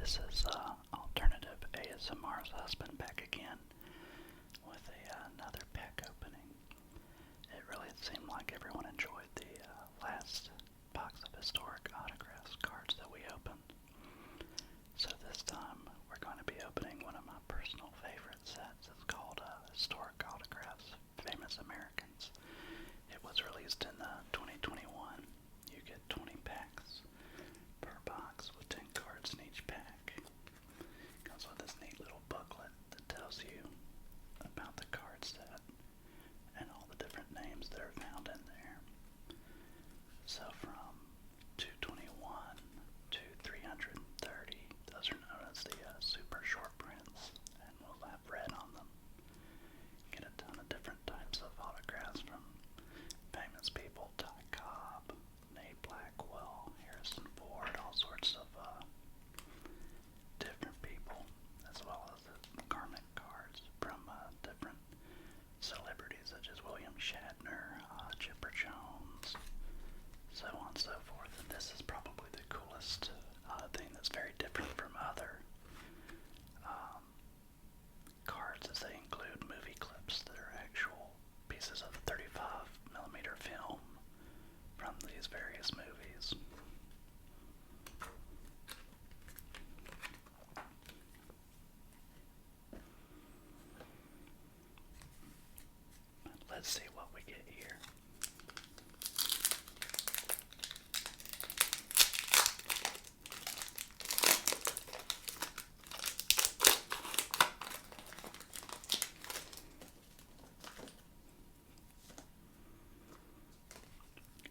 This is Alternative ASMR's husband back again with another pack opening. It really seemed like everyone enjoyed the last box of historic autographs cards that we opened. So this time we're going to be opening one of my personal favorite sets. It's called Historic Autographs, Famous Americans. It was released in 2021. You get 20 packs per box with 10 cards in each pack. Comes with this neat little booklet that tells you about the card set and all the different names that are found in there. So from 221 to 330, those are known as the super short prints, and will have red on them. Get a ton of different types of autographs from famous people, Ty Cobb, Nate Blackwell, Harrison Ford, all sorts of different people, as well as the garment cards from different celebrities such as William Shatner, Chipper Jones, so on and so forth. And this is probably the coolest thing that's very different from other cards, as they include movie clips that are actual pieces of 35mm film from these various movies. Let's see what we get here.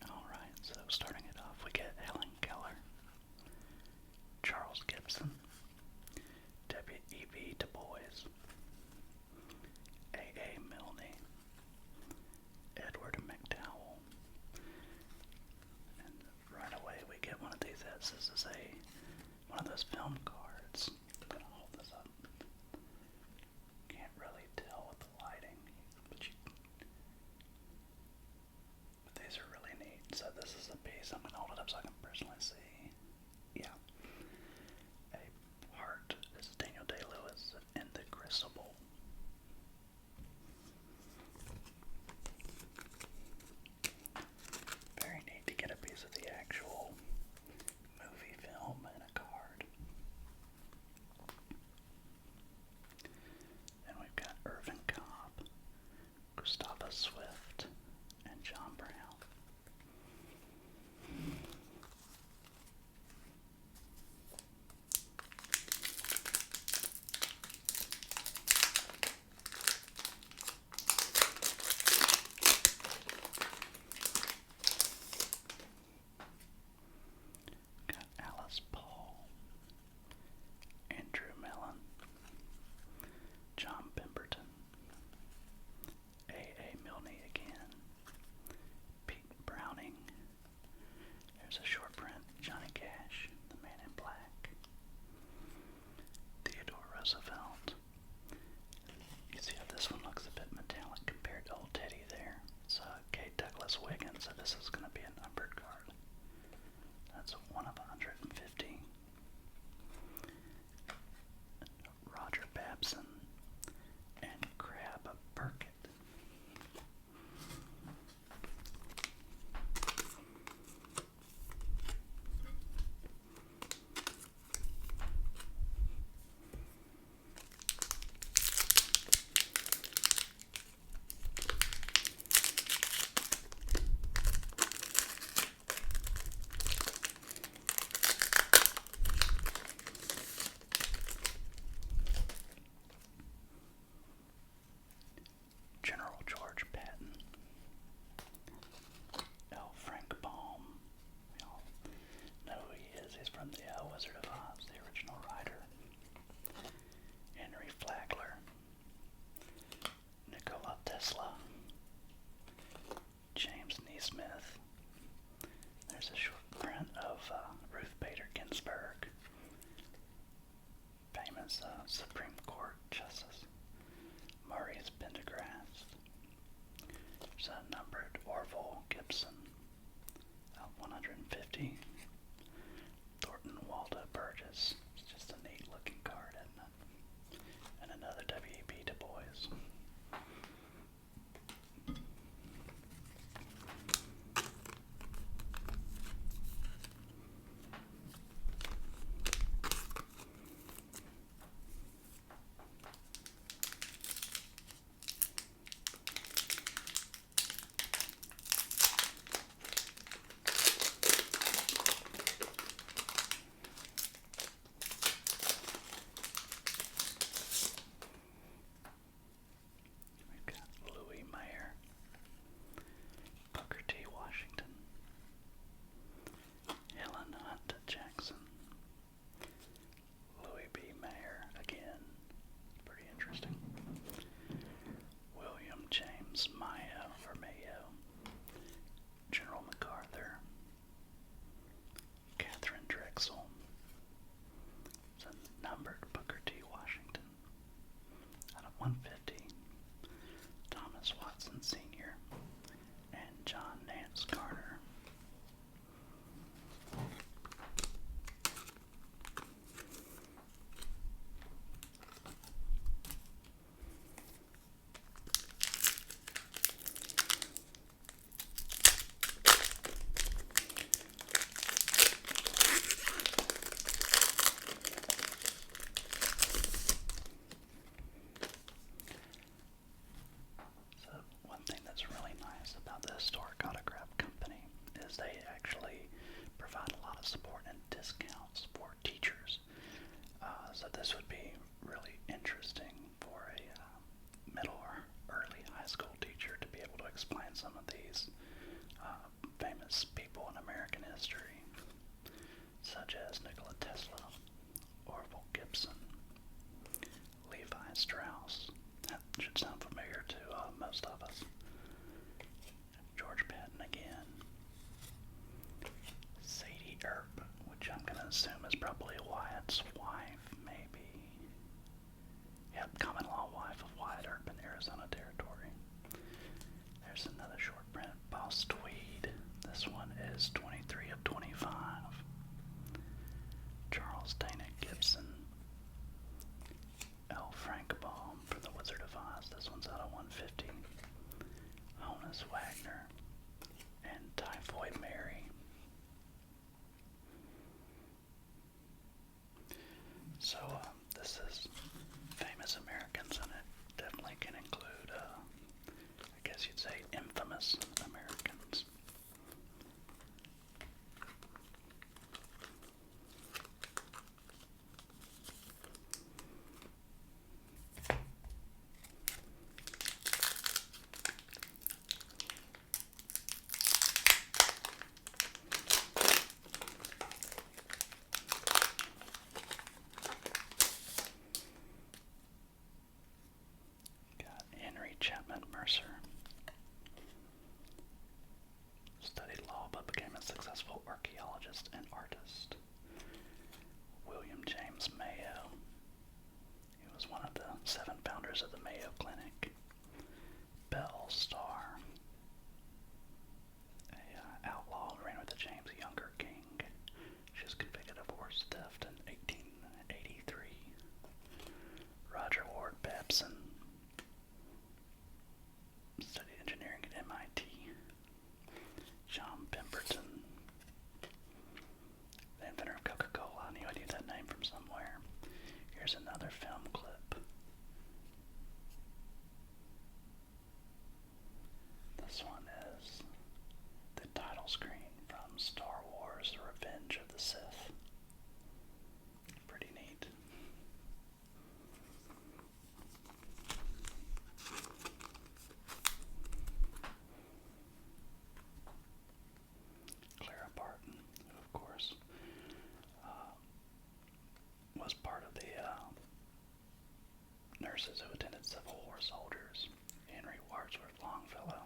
Alright, so starting it off, we get Helen Keller, Charles Gibson, W.E.B. Du Bois, A.A. Milne, Edward McDowell, and right away we get one of these. This is one of those film cards. I'm gonna hold this up. Can't really tell with the lighting, but these are really neat. So this is a piece. I'm gonna hold it up so I can personally see. Yeah, a part. This is Daniel Day-Lewis in the Crucible. Very neat to get a piece of the actual movie film in a card. And we've got Irvin Cobb, Gustavus Swift, and John Brown. Got Alice Paul, Andrew Mellon, John Pemberton, A.A. Milne again, Pete Browning. There's a short print, Johnny Cash, the Man in Black, Theodore Roosevelt. You see how this one looks a bit metallic compared to old Teddy there. It's K. Douglas Wiggins, so this is going to be a numbered card. That's 1 of 150. Roger Babson and Crab Burkett. General George Patton, L. Frank Baum. We all know who he is. He's from the Wizard of Oz, the original writer. Henry Flagler, Nikola Tesla, James Neesmith. There's a short print of Ruth Bader Ginsburg, famous Supreme Court Justice. Maurice Pendergrass. There's a numbered Orville Gibson, 150. Thornton Waldo Burgess. It's just a neat is. We've got Louis Mayer, Booker T. Washington, Helen Hunt Jackson, Louis B. Mayer again, pretty interesting, William James Mayo, or Mayo, General MacArthur, Catherine Drexel, it's a numbered Booker T. Washington, out of 150, Thomas Watson Sr., and John Nance Garner. So one thing that's really nice about the Historic Autograph Company is they actually provide a lot of support and discounts for teachers. So this would be really interesting for a middle or early high school teacher to be able to explain some of these famous people in American history, such as Nikola Tesla, Orville Gibson, Levi Strauss. That should sound familiar to most of us. George Patton again. Sadie Earp, which I'm going to assume is probably Wyatt's wife, maybe. Yep, common law wife of Wyatt Earp in Arizona Territory. There's another short print, Boss Tweed. This one is 23 of 25. Charles Dana Gibson. L. Frankenbaum from The Wizard of Oz. This one's out of 150. Honus Wagner and Typhoid Mary. So this is famous Americans, and it definitely can include, I guess you'd say, infamous Americans. Got Henry Chapman Mercer. Studied law but became a successful archaeologist and artist. William James Mayo. He was one of the 7 founders of the Mayo Clinic. Belle Starr. A outlaw who ran with the James Younger Gang. She was convicted of horse theft in 1883. Roger Ward Babson. Studied engineering at MIT. John Pemberton, the inventor of Coca-Cola. I knew I knew that name from somewhere. Here's another film clip. This one is the title screen from Star Wars: Revenge of the Sith. Pretty neat. Clara Barton, who of course was part of the nurses who attended Civil War soldiers. Henry Wadsworth Longfellow,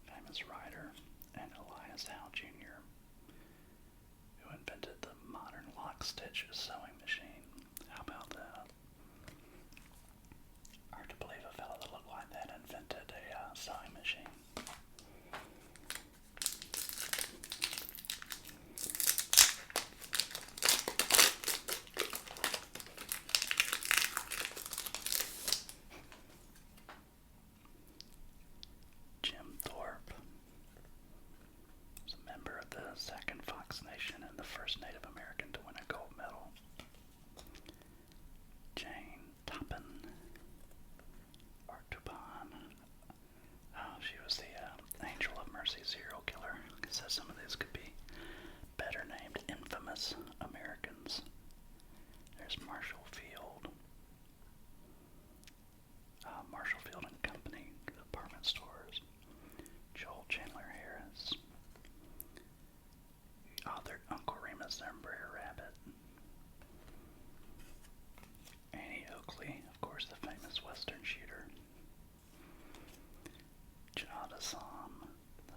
famous writer, and Elias Howe Jr., who invented the modern lock-stitch sewing machine. How about that? Hard to believe a fellow that looked like that invented a sewing machine.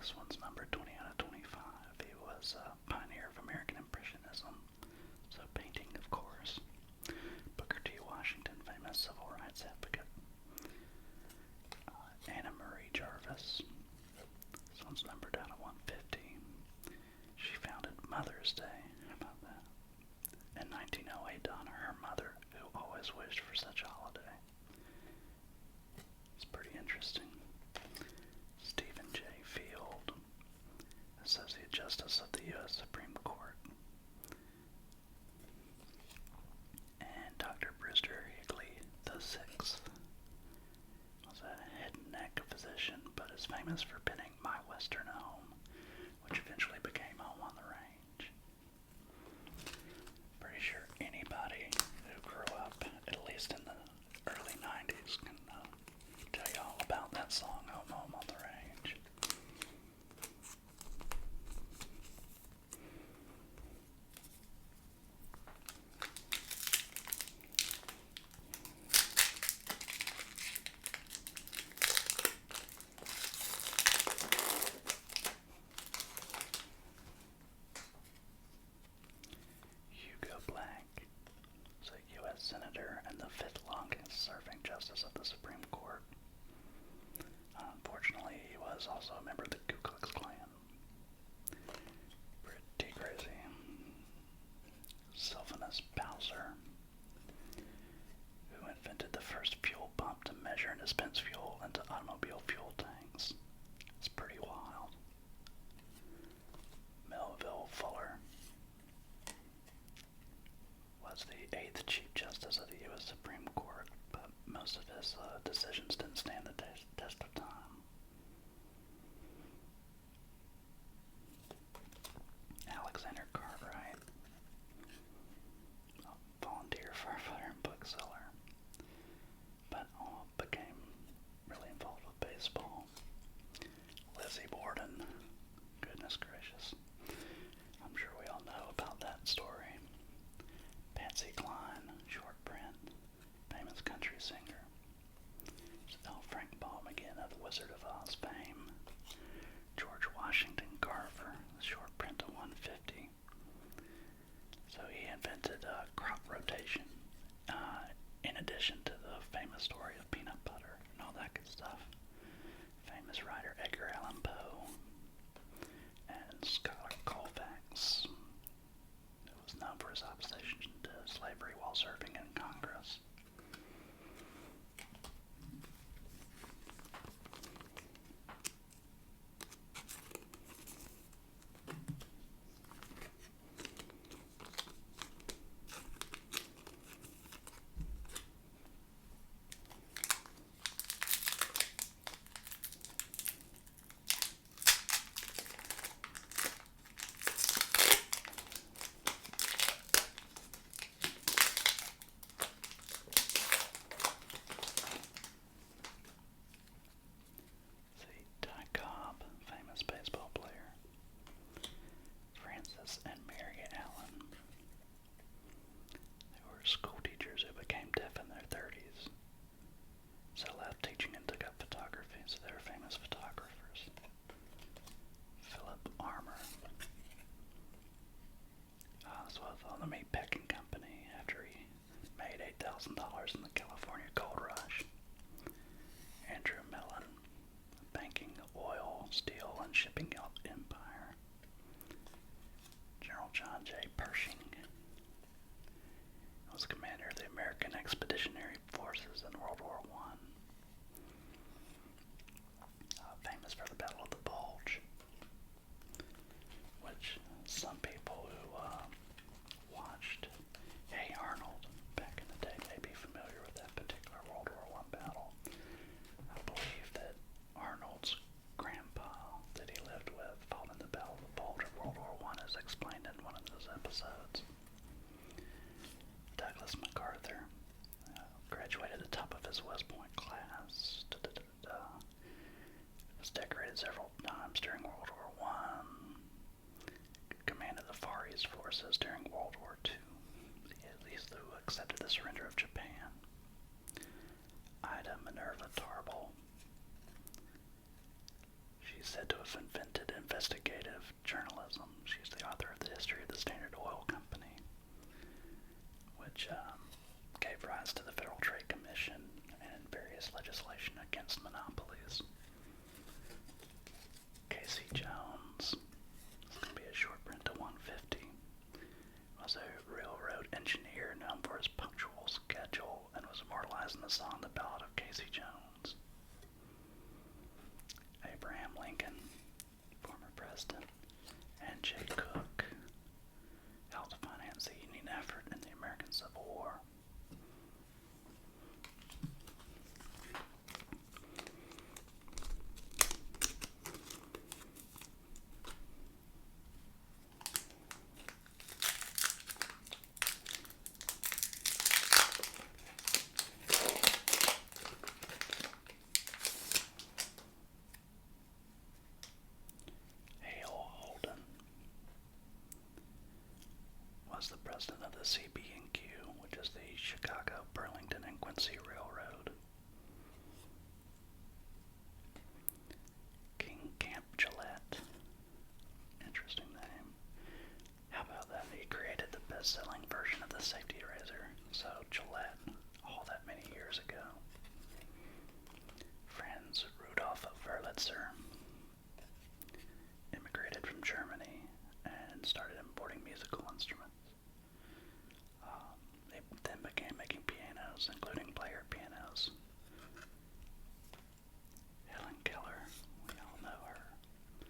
This one's number 20 out of 25. He was a pioneer of American Impressionism, so painting, of course. Booker T. Washington, famous civil rights advocate. Anna Marie Jarvis. This one's numbered out of 150. She founded Mother's Day. How about that? In 1908, to honor her mother, who always wished for such a holiday. It's pretty interesting. Stephen J. Field, Associate Justice of the U.S. Supreme Court. And Dr. Brewster Higley VI was a head and neck physician, but is famous for penning My Western Home, which eventually became Home on the Range. Pretty sure anybody who grew up, at least in the early 90s, can tell you all about that song, Home on the Range. Hugo Black is a U.S. Senator and the 5th longest serving Justice of the Supreme Court. Unfortunately, he was also a member of the Ku Klux Klan. Pretty crazy. Sylvanus Bowser, who invented the first fuel pump to measure and dispense fuel into automobile fuel tanks. It's pretty wild. Melville Fuller was the 8th Chief Justice of the U.S. Supreme Court, but most of his decisions didn't stand the test of time. Alexander Cartwright, a volunteer firefighter and bookseller, but became really involved with baseball. Lizzie Borden, goodness gracious. I'm sure we all know about that story. Patsy Cline, short print, famous country singer. Frank Baum again of the Wizard of Oz fame. George Washington Carver, short print of 150. So he invented crop rotation, in addition to the famous story of peanut butter and all that good stuff. Famous writer Edgar Allan Poe and scholar Colfax, who was known for his opposition to slavery while serving in Congress. School teachers who became deaf in their 30s, so left teaching and took up photography, so they were famous photographers. Philip Armour was with the meat packing company after he made $8,000 in the California gold rush. Andrew Mellon, banking, oil, steel, and shipping empire. General John J. Pershing was commander of the American Expeditionary Forces in World War I. Famous for the Battle of the Bulge, which some people who watched Hey Arnold back in the day may be familiar with that particular World War I battle. I believe that Arnold's grandpa that he lived with fought in the Battle of the Bulge of World War I, as explained in one of those episodes. Douglas MacArthur graduated at the top of his West Point class. Was decorated several times during World War I. Commanded the Far East forces during World War II. These who accepted the surrender of Japan. Ida Minerva Tarbell. She's said to have invented investigative journalism. She's the author of the History of the Standard Oil Company, which gave rise to the Federal Trade Commission and various legislation against monopolies. Casey Jones, it's going to be a short print to 150, was a railroad engineer known for his punctual schedule and was immortalized in the song The Ballad of Casey Jones. Abraham Lincoln, former president, and Jay Cook helped finance the Union effort in the American Civil War. Was the president of the CB&Q, which is the Chicago, Burlington, and Quincy Railroad. King Camp Gillette, interesting name. How about that? He created the best-selling version of the safety razor, so Gillette, all that many years ago. Franz Rudolf Wurlitzer immigrated from Germany and started importing musical instruments. They then began making pianos, including player pianos. Helen Keller, we all know her.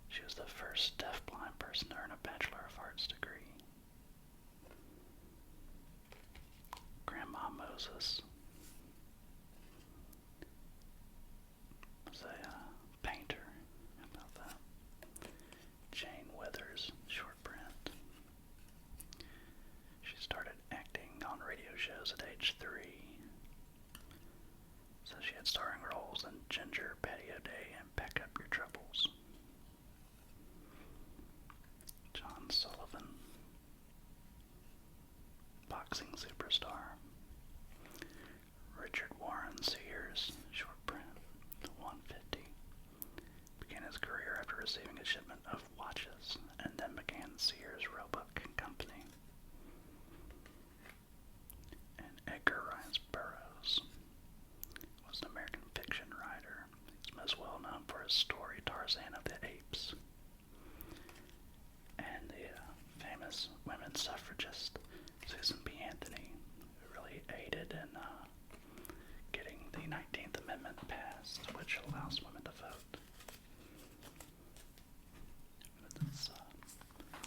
She was the first deafblind person to earn a Bachelor of Arts degree. Grandma Moses was a painter. How about that? Jane Withers, short print. She started acting on radio shows at age 3. So she had starring roles in Ginger, Patio Day, and Pack Up Your Troubles. John Sullivan, boxing superstar. Richard Warren Sears, short print, 150. Began his career after receiving a shipment of watches, and then began Sears Roebuck Company. And Edgar Rice Burroughs was an American fiction writer. He's most well known for his story Tarzan of the Apes. And the famous women's suffragist Susan B. Anthony, who really aided in getting the 19th Amendment passed, which allows women to vote. It's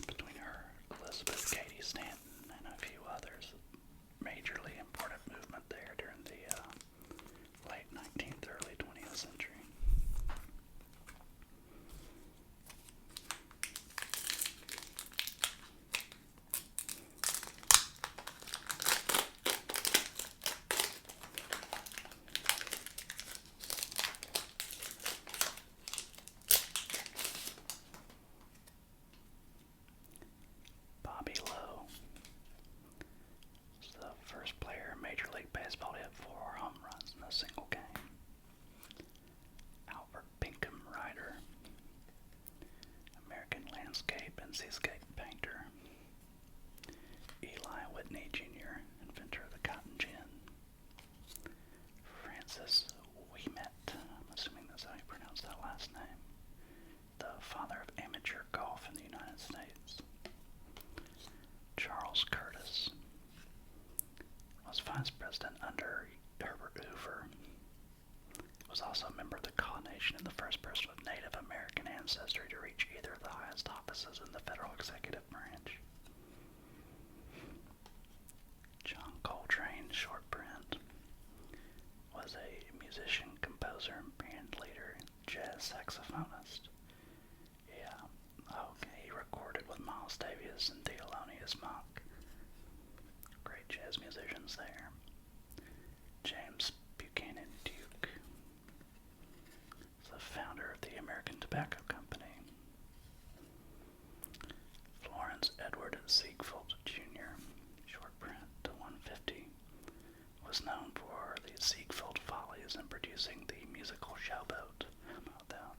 between her, Elizabeth Cady Stanton, and a few others. Majorly important movement there during the late 19th, early 20th century. Bobby Lowe was the first player in Major League Baseball to hit 4 home runs in a single game. Albert Pinkham Ryder, American landscape and seascape painter. Eli Whitney Jr., inventor of the cotton gin. Francis Ouimet, I'm assuming that's how you pronounce that last name, the father of amateur golf in the United States. Charles Curtis was vice president under Herbert Hoover. Was also a member of the Kaw Nation and the first person with Native American ancestry to reach either of the highest offices in the federal executive branch. John Coltrane, short print, was a musician, composer, and band leader, jazz saxophonist. Yeah, okay, he recorded with Miles Davis and Thelonious Monk. Great jazz musicians there. James Buchanan Duke is the founder of the American Tobacco Company. Florence Edward Ziegfeld Jr., short print to 150, was known for the Ziegfeld Follies and producing the musical Showboat. How about that?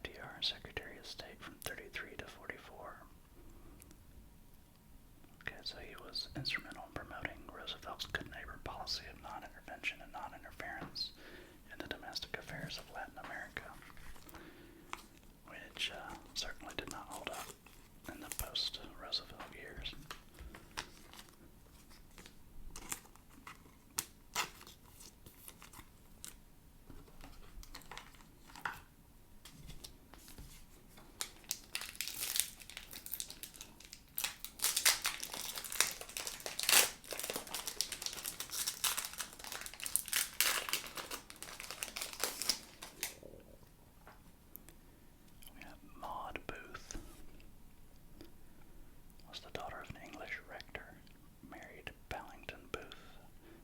FDR Secretary of State from 33 to 44. Okay, so he was instrumental in promoting Roosevelt's good neighbor policy of non-intervention and non-interference in the domestic affairs of Latin America, which certainly did not hold up in the post-Roosevelt years. Maud Booth was the daughter of an English rector, married Ballington Booth,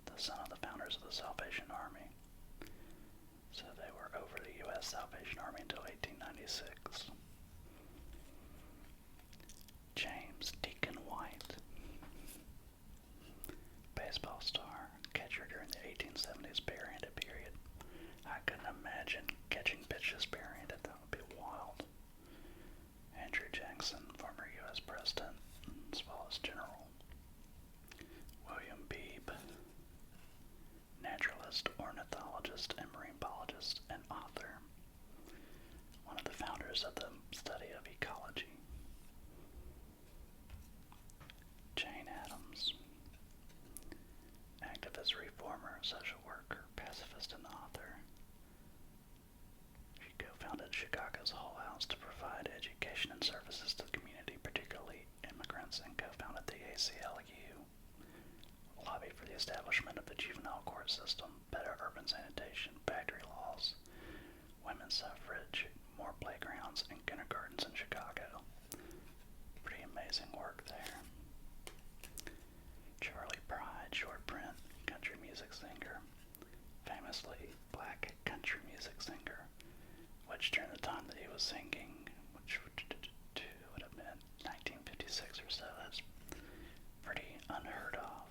the son of the founders of the Salvation Army. So they were over the U.S. Salvation Army until 1896. James Deacon White, baseball star, catcher during the 1870s barehanded period. I couldn't imagine catching pitches barehanded. That would be wild. Andrew Jackson, former U.S. President, as well as General. William Beebe, naturalist, ornithologist, and marine biologist, and author. One of the founders of the study of ecology. Jane Addams, activist, reformer, social worker, pacifist, and author. She co-founded Chicago's Hull House to provide education and services to the community, particularly immigrants, and co-founded the ACLU, lobbied for the establishment of the juvenile court system, better urban sanitation, factory laws, women's suffrage, more playgrounds, and kindergartens in Chicago. Pretty amazing work there. Charlie Pride, short print, country music singer, famously black country music singer, which during the time that he was singing, which would have been 1956 or so, that's pretty unheard of.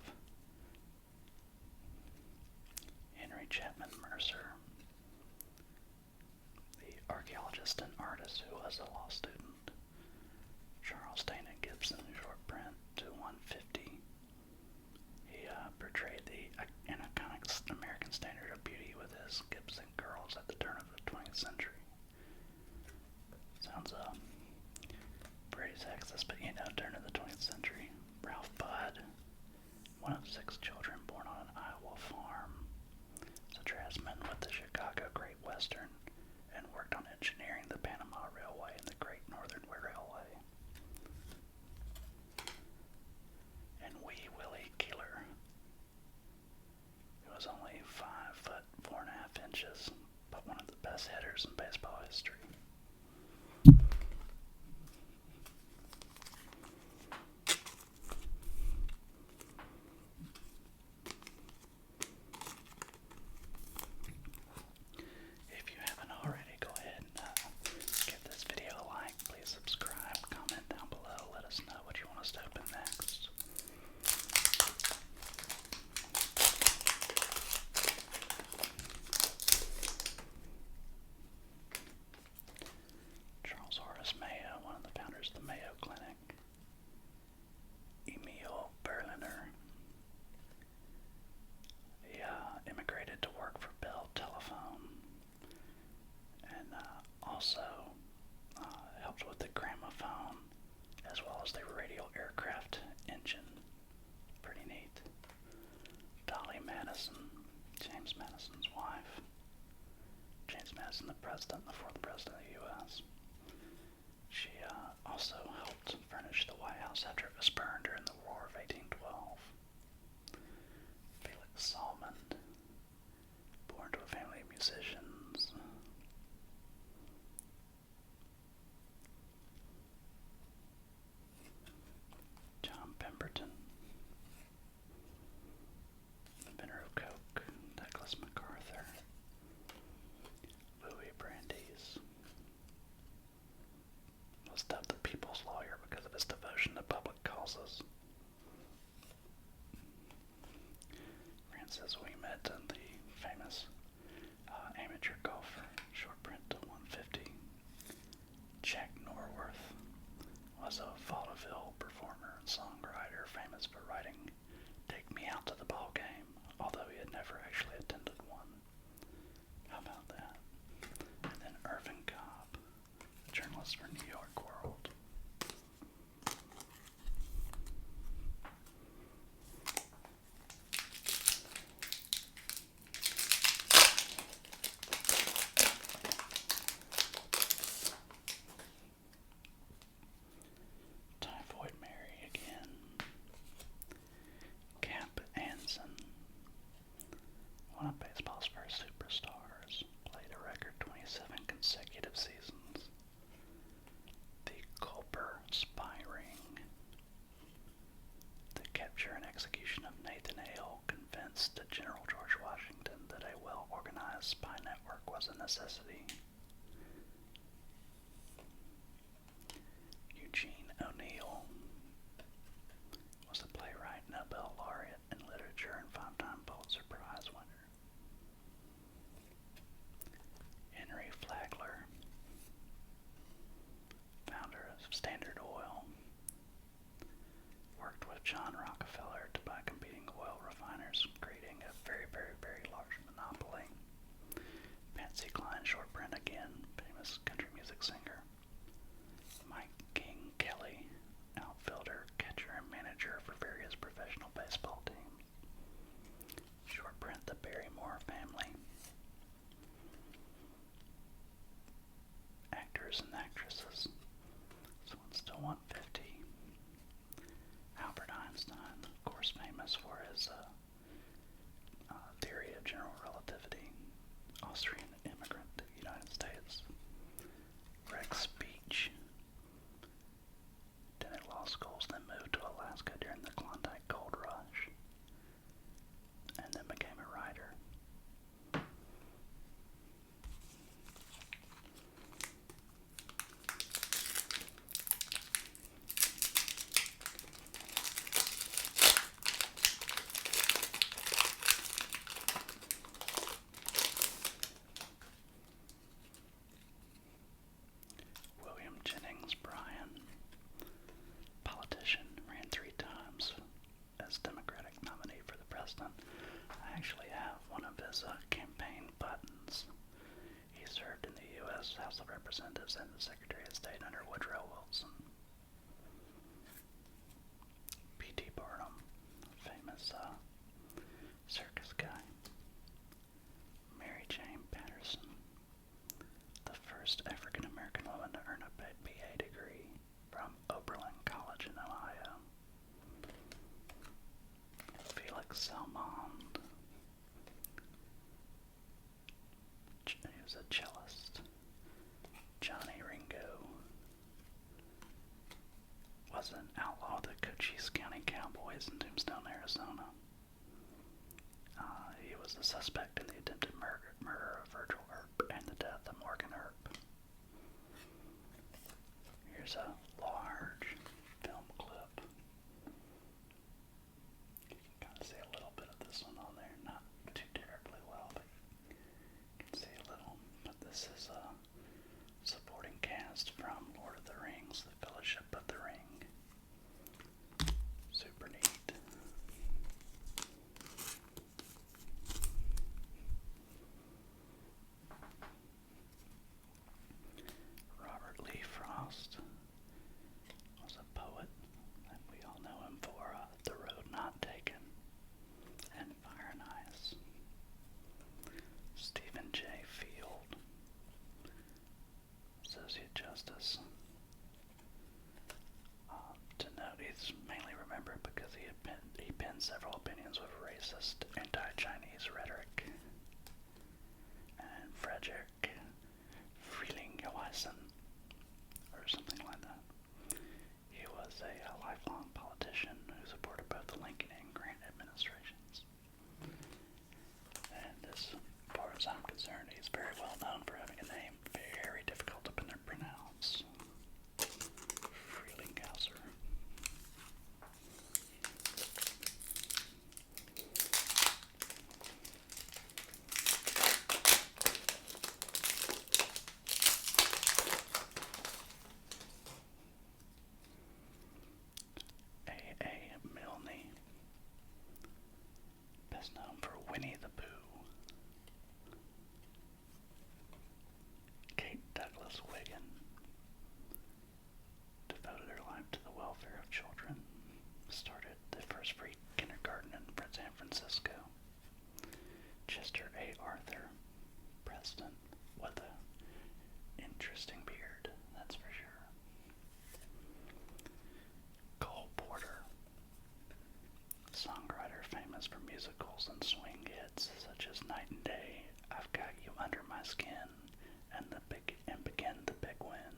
Henry Chapman Mercer, the archaeologist and artist who was a law student. Charles Dana Gibson, short print, to 150. He portrayed an iconic American standard of beauty with his Gibson curls at the turn of the 20th century. Sounds pretty sexist, but turn of the 20th century. Ralph Budd, one of 6 children born on an Iowa farm. Was a draftsman with the Chicago Great Western and worked on engineering the Panama Railway and the Great Northern Railway. And Wee Willie Keeler, who was only 5 foot 4.5 inches, but one of the best hitters in baseball history. If you haven't already, go ahead and give this video a like. Please subscribe, comment down below, let us know what you want us to open next. Charles Horace Mayo, one of the founders of the Mayo Clinic. Emil Berliner. He immigrated to work for Bell Telephone and also helped with the gramophone as well as the radial aircraft engine. Pretty neat. Dolly Madison, James Madison's wife. James Madison, the president, the 4th president of the U.S. She also helped furnish the White House after it was burned during the War of 1812. Felix Salmond, born to a family of musicians. John Pemberton, inventor of Coke. Douglas MacArthur. Louis Brandeis was dubbed the People's Lawyer because of his devotion to public causes. Francis Ouimet, the famous amateur golfer, short print to 150. pause for New York World. Typhoid Mary again. Camp Anson, one of baseball's first superstars, played a record 27 consecutive seasons. The Culper Spy Ring. The capture and execution of Nathan Hale convinced General George Washington that a well-organized spy network was a necessity. Eugene O'Neill was a playwright, Nobel laureate in literature, and five-time Pulitzer Prize winner. Henry Flagler, founder of Standard Oil, worked with John Rockefeller to buy competing oil refiners, creating a very, very, very large monopoly. Patsy Cline Shortprint again, famous country music singer. Mike King Kelly, outfielder, catcher, and manager for various professional baseball teams. Shortprint, the Barrymore family. Actors and actresses. This one's still 150. Albert Einstein, of course famous for his theory of general relativity. Austrian immigrant to the United States. Rex Beach. Attended law schools, then moved to Alaska during the Klondike Gold Rush, and then became a writer. William Jennings Bryan, politician, ran 3 times as Democratic nominee for the president. I actually have one of his campaign buttons. He served in the U.S. House of Representatives and the Secretariat of State under Woodrow Wilson. P.T. Barnum, famous circus guy. Mary Jane Patterson, the first African-American woman to earn a BA degree from Oberlin College in Ohio. Felix Salmond, he was a cellist. Johnny Ringo was an outlaw of the Cochise County Cowboys in Tombstone, Arizona. He was a suspect in the attempted murder of Virgil Earp and the death of Morgan Earp. Here's a large film clip. You can kind of see a little bit of this one on there, not too terribly well, but you can see a little. But this is a supporting cast from Lord of the Rings, The Fellowship of the Ring. Super neat. Robert Lee Frost was a poet, and we all know him for The Road Not Taken and Fire and Ice. Stephen J. Field, Associate Justice. To note, he's mainly remembered because he penned several opinions with racist, anti-Chinese rhetoric. And Frederick Frelinghuysen, or something like that. He was a lifelong politician who supported both the Lincoln and Grant administrations. And as far as I'm concerned, he's very well known for having a name very difficult to pronounce. Frelinghuysen. free kindergarten in San Francisco. Chester A. Arthur, president, with an interesting beard, that's for sure. Cole Porter, songwriter famous for musicals and swing hits such as Night and Day, I've Got You Under My Skin, and Begin the Big Win.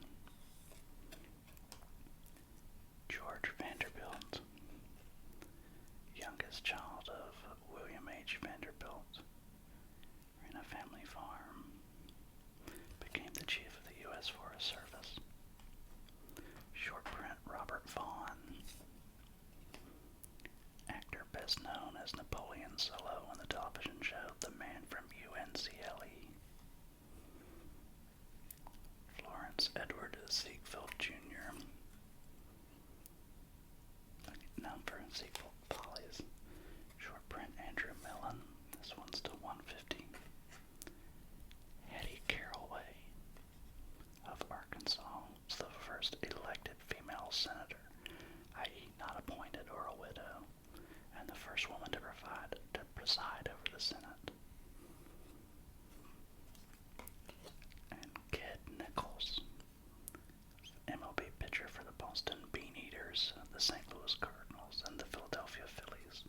George Vanderbilt, youngest child of William H. Vanderbilt, ran a family farm, became the chief of the U.S. Forest Service. Short print Robert Vaughn, actor best known as Napoleon Solo on the television show The Man from UNCLE. Florence Edward Ziegfeld Jr., known for Ziegfeld Follies. Short print Andrew Mellon, this one's to 150. Hattie Caraway of Arkansas was the first elected female senator, i.e. not appointed or a widow, and the first woman to preside over the Senate. And Ked Nichols, MLB pitcher for the Boston Bean Eaters, the St. Louis Cardinals, and the Philadelphia Phillies.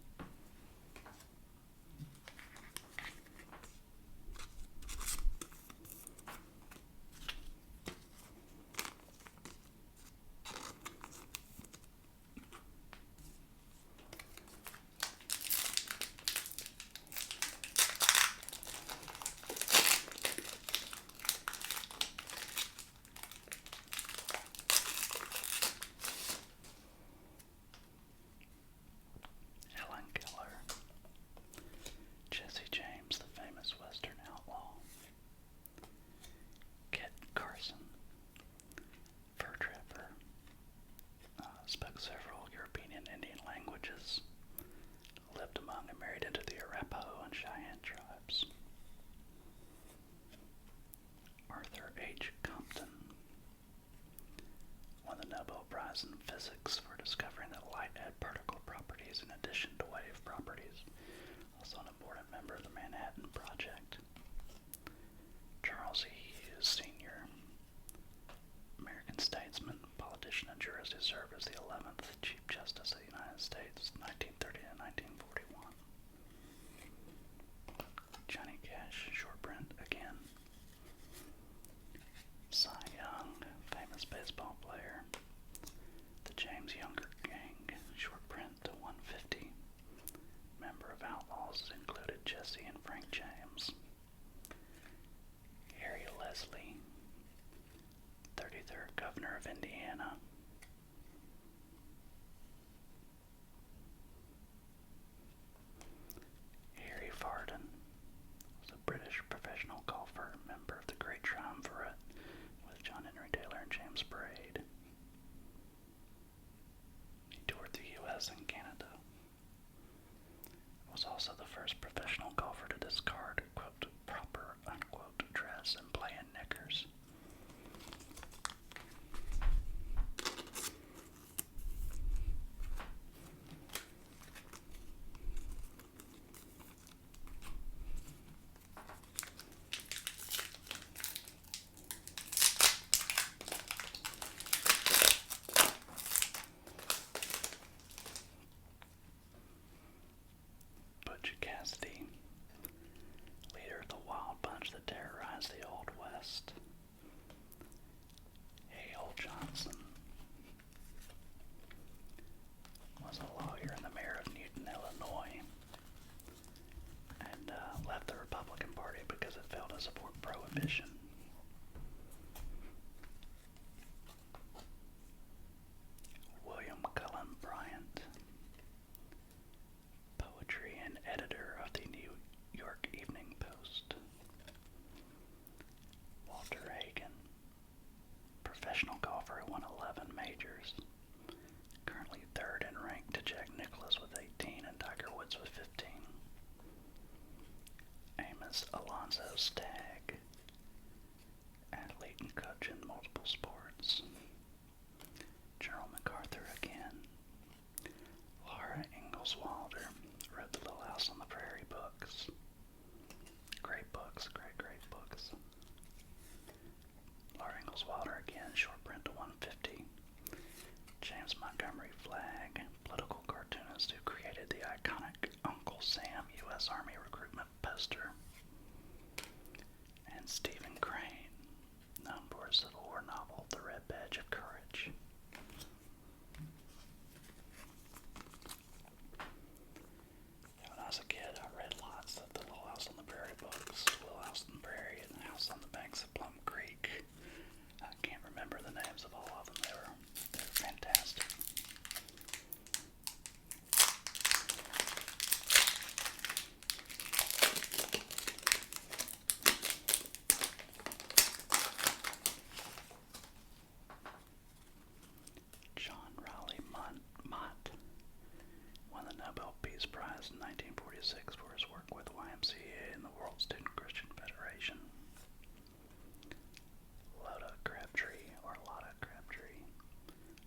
Helen Keller, Jesse James, the famous Western outlaw. Kit Carson, fur trapper, spoke several European and Indian languages, lived among and married into the Arapaho and Cheyenne tribes. Arthur H. Compton won the Nobel Prize in Physics for discovering that light had particle properties in addition to wave properties. Also an important member of the Manhattan Project. Charles E. Hughes Sr., American statesman, politician, and jurist who served as the 11th Chief Justice of the United States, 1930 to 1941. Johnny Cash, short print again. Cy Young, famous baseball player. The James Younger Gang, short print to 150. Member of Outlaws included Jesse and Frank James. Harry Leslie, 33rd Governor of Indiana. Harry Vardon was a British professional golfer, member of the Great Triumvirate with John Henry Taylor and James Braid. He toured the U.S. and Canada. Was also the first professional golfer to discard, quote, proper, unquote, dress and play in knickers. Butch Cassidy, leader of the Wild Bunch that terrorized the Old West. Hale Johnson was a lawyer and the mayor of Newton, Illinois, and left the Republican Party because it failed to support prohibition. William Cullen Bryant, poetry and editor of the New York Evening Post. Walter Hagen, professional golfer who won 11 majors, currently third in rank to Jack Nicklaus with 18 and Tiger Woods with 15. Amos Alonzo Stagg, athlete and coach in multiple sports. General MacArthur again. Laura Ingalls Lister, and Stephen Crane, known for his Civil War novel, The Red Badge of Courage. When I was a kid, I read lots of the Little House on the Prairie books, Little House on the Prairie and House on the Banks of Plum Creek. I can't remember the names of all of them. They were fantastic. John Raleigh Mott won the Nobel Peace Prize in 1946 for his work with YMCA and the World Student Christian Federation. Lotta Crabtree,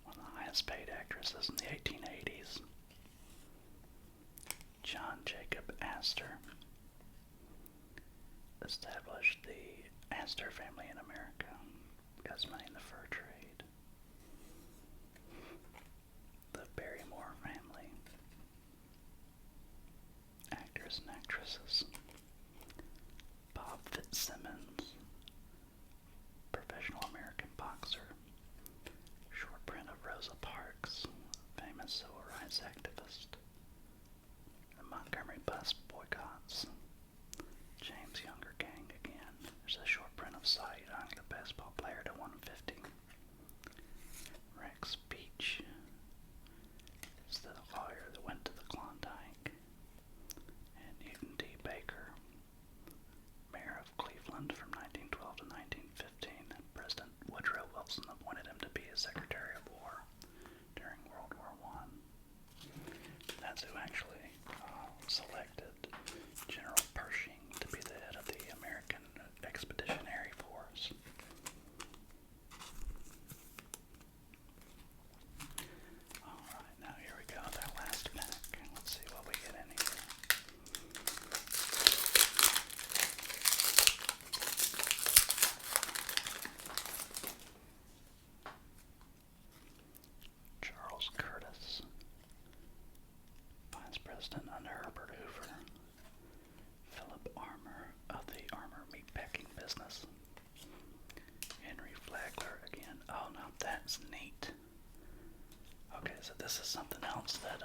one of the highest paid actresses in the 1880s. John Jacob Astor established the Astor family in America, as many in the fur trade. The Barrymore family, actors and actresses. Bob Fitzsimmons, professional American boxer. Short print of Rosa Parks, famous civil rights activist. The Montgomery bus boycotts. James Younger gang again. There's a short print of Cy Young, the baseball player to 150. Rex Beach is the lawyer that went to the Klondike. And Newton D. Baker, mayor of Cleveland from 1912 to 1915. And President Woodrow Wilson appointed him to be his Secretary of War during World War I. That's who actually selected General Pershing to be the head of the American Expeditionary Force. Alright, now here we go, that last pack. Let's see what we get in here. Charles Curtis, Vice President under Herbert Hoover. Philip Armour of the Armour meatpacking business. Henry Flagler again. Oh no, that's neat. Okay, so this is something else that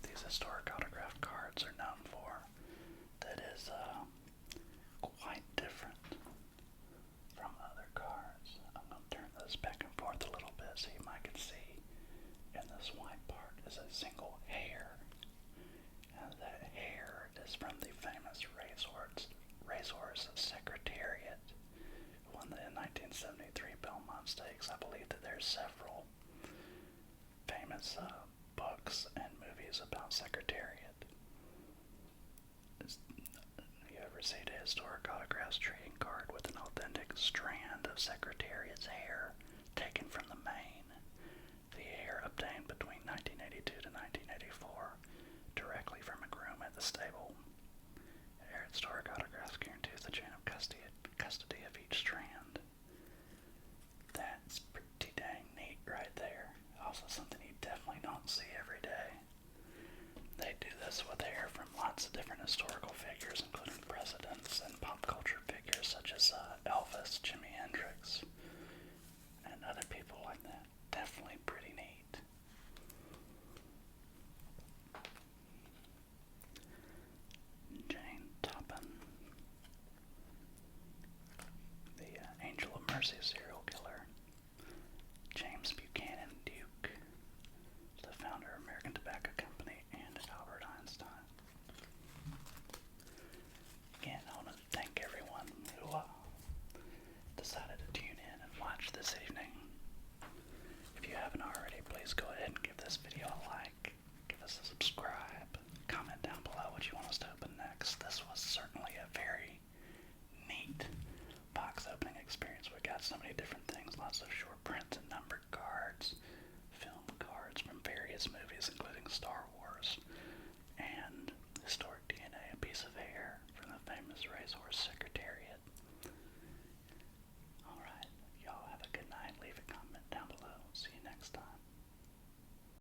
these historic autograph cards are known for. That is quite different from other cards. I'm going to turn this back and forth a little bit so you might can see. And this white part is a single hair. And that hair is from the famous racehorse Secretariat, who won the 1973 Belmont Stakes. I believe that there's several famous books and movies about Secretariat. You ever seen a historic autographs trading card with an authentic strand of Secretariat's hair taken from the mane? The hair obtained between 1982 to 1984 directly from a groom at the stable. Historic autographs guarantees the chain of custody of each strand. That's pretty dang neat right there. Also something you definitely don't see every day. They do this with hair from lots of different historical figures, including presidents and pop culture figures such as Elvis, Jimi